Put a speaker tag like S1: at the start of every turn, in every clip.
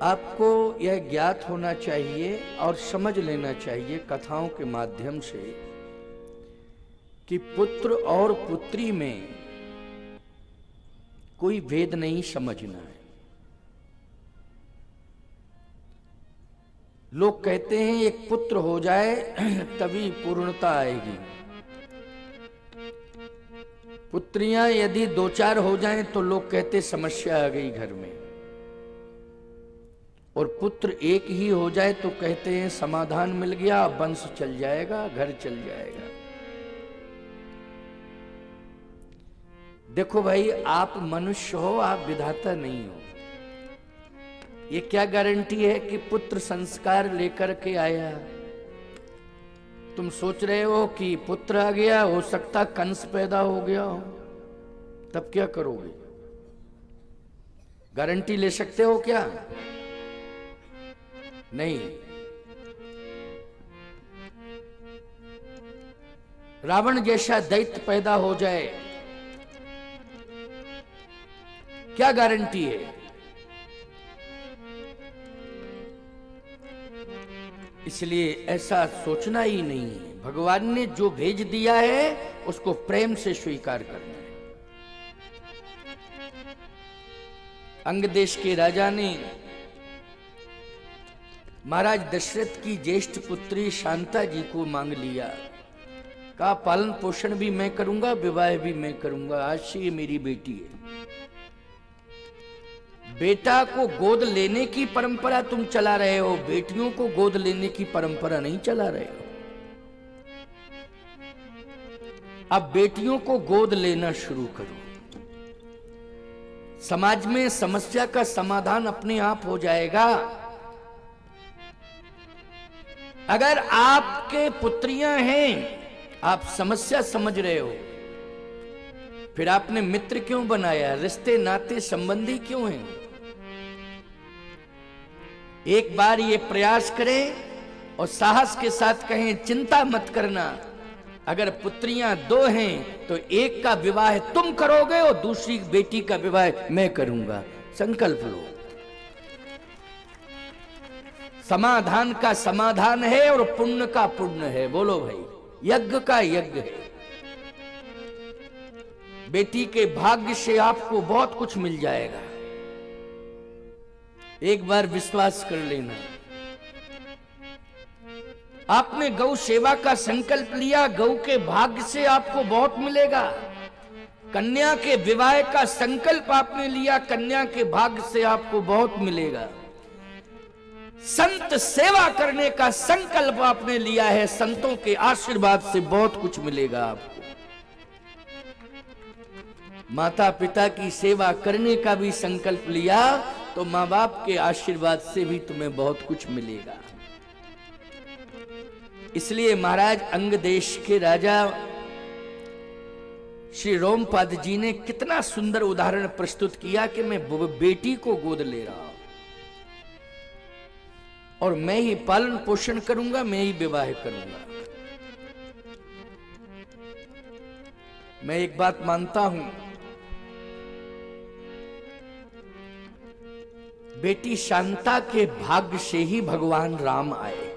S1: आपको यह ज्ञात होना चाहिए और समझ लेना चाहिए कथाओं के माध्यम से कि पुत्र और पुत्री में कोई भेद नहीं समझना है। लोग कहते हैं एक पुत्र हो जाए तभी पूर्णता आएगी। पुत्रियां यदि दो चार हो जाएं तो लोग कहते समस्या आ गई घर में, और पुत्र एक ही हो जाए तो कहते हैं समाधान मिल गया, वंश चल जाएगा, घर चल जाएगा। देखो भाई, आप मनुष्य हो, आप विधाता नहीं हो। ये क्या गारंटी है कि पुत्र संस्कार लेकर के आया? तुम सोच रहे हो कि पुत्र आ गया, हो सकता कंस पैदा हो गया हो, तब क्या करोगे? गारंटी ले सकते हो क्या? नहीं। रावण जैसा दैत्य पैदा हो जाए, क्या गारंटी है? इसलिए ऐसा सोचना ही नहीं है। भगवान ने जो भेज दिया है उसको प्रेम से स्वीकार करना है। अंग देश के राजा ने महाराज दशरथ की ज्येष्ठ पुत्री शांता जी को मांग लिया। कहा पालन पोषण भी मैं करूंगा, विवाह भी मैं करूंगा, आज से ये मेरी बेटी है। बेटा को गोद लेने की परंपरा तुम चला रहे हो, बेटियों को गोद लेने की परंपरा नहीं चला रहे हो। अब बेटियों को गोद लेना शुरू करो। समाज में समस्या का समाधान अपने आप हो जाएगा। अगर आपके पुत्रियां हैं, आप समस्या समझ रहे हो, फिर आपने मित्र क्यों बनाया? रिश्ते नाते संबंधी क्यों हैं? एक बार ये प्रयास करें और साहस के साथ कहें चिंता मत करना, अगर पुत्रियां दो हैं तो एक का विवाह तुम करोगे और दूसरी बेटी का विवाह मैं करूंगा। संकल्प लो। समाधान का समाधान है और पुण्य का पुण्य है। बोलो भाई, यज्ञ का यज्ञ है। बेटी के भाग्य से आपको बहुत कुछ मिल जाएगा। एक बार विश्वास कर लेना। आपने गौ सेवा का संकल्प लिया, गौ के भाग्य से आपको बहुत मिलेगा। कन्या के विवाह का संकल्प आपने लिया, कन्या के भाग्य से आपको बहुत मिलेगा। संत सेवा करने का संकल्प आपने लिया है, संतों के आशीर्वाद से बहुत कुछ मिलेगा आपको। माता पिता की सेवा करने का भी संकल्प लिया तो मां बाप के आशीर्वाद से भी तुम्हें बहुत कुछ मिलेगा। इसलिए महाराज अंग देश के राजा श्री रोमपाद जी ने कितना सुंदर उदाहरण प्रस्तुत किया कि मैं बेटी को गोद ले रहा हूं और मैं ही पालन पोषण करूंगा, मैं ही विवाह करूंगा। मैं एक बात मानता हूं, बेटी शांता के भाग्य से ही भगवान राम आए।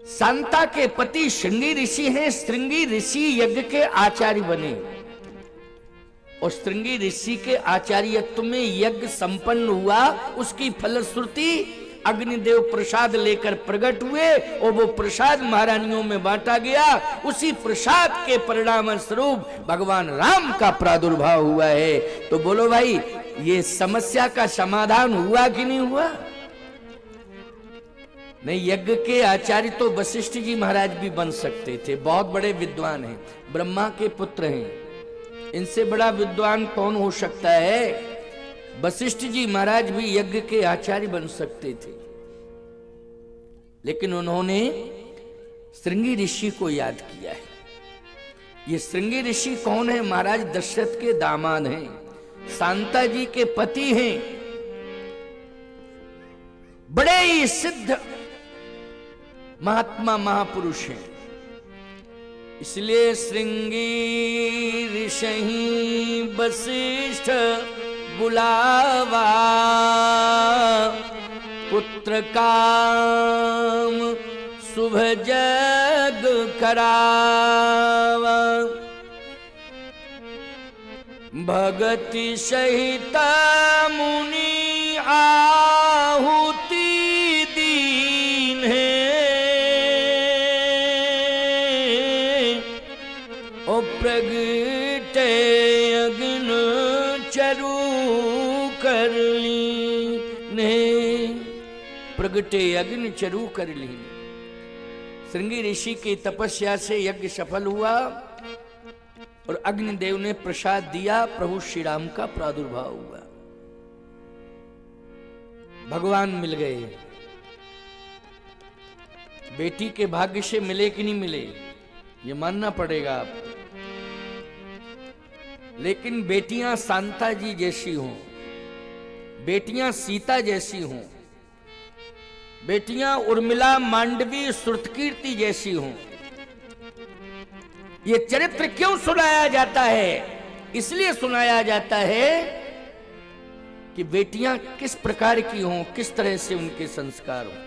S1: शांता के पति श्रृंगी ऋषि हैं। श्रृंगी ऋषि यज्ञ के आचार्य बने और श्रृंगी ऋषि के आचार्यत्व में यज्ञ संपन्न हुआ। उसकी फलश्रुति अग्निदेव प्रसाद लेकर प्रकट हुए और वो प्रसाद महारानियों में बांटा गया। उसी प्रसाद के परिणाम स्वरूप भगवान राम का प्रादुर्भाव हुआ है। तो बोलो भाई, ये समस्या का समाधान हुआ कि नहीं हुआ? नहीं, यज्ञ के आचार्य तो वशिष्ठ जी महाराज भी बन सकते थे, बहुत बड़े विद्वान हैं, ब्रह्मा के पुत्र हैं। इनसे बड़ा विद्वान कौन हो सकता है? वशिष्ठ जी महाराज भी यज्ञ के आचार्य बन सकते थे, लेकिन उन्होंने श्रृंगी ऋषि को याद किया है। ये श्रृंगी ऋषि कौन है? महाराज दशरथ के दामाद हैं, शांता जी के पति हैं, बड़े ही सिद्ध महात्मा महापुरुष हैं। इसलिए श्रृंगी ऋषि वशिष्ठ बुलावा, पुत्र काम शुभ जग करावा। भगति सहित मुनि आहुति दीन है, ओ प्रगटे अग्न चरु कर लीने, प्रगटे अग्नि चरु कर लीने। श्रृंगी ऋषि की तपस्या से यज्ञ सफल हुआ और अग्निदेव ने प्रसाद दिया, प्रभु श्री राम का प्रादुर्भाव हुआ, भगवान मिल गए। बेटी के भाग्य से मिले कि नहीं मिले ये मानना पड़ेगा आपको, लेकिन बेटियां शांता जी जैसी हों, बेटियां सीता जैसी हों, बेटियां उर्मिला मांडवी श्रुतकीर्ति जैसी हों। ये चरित्र क्यों सुनाया जाता है? इसलिए सुनाया जाता है कि बेटियां किस प्रकार की हों, किस तरह से उनके संस्कार हों।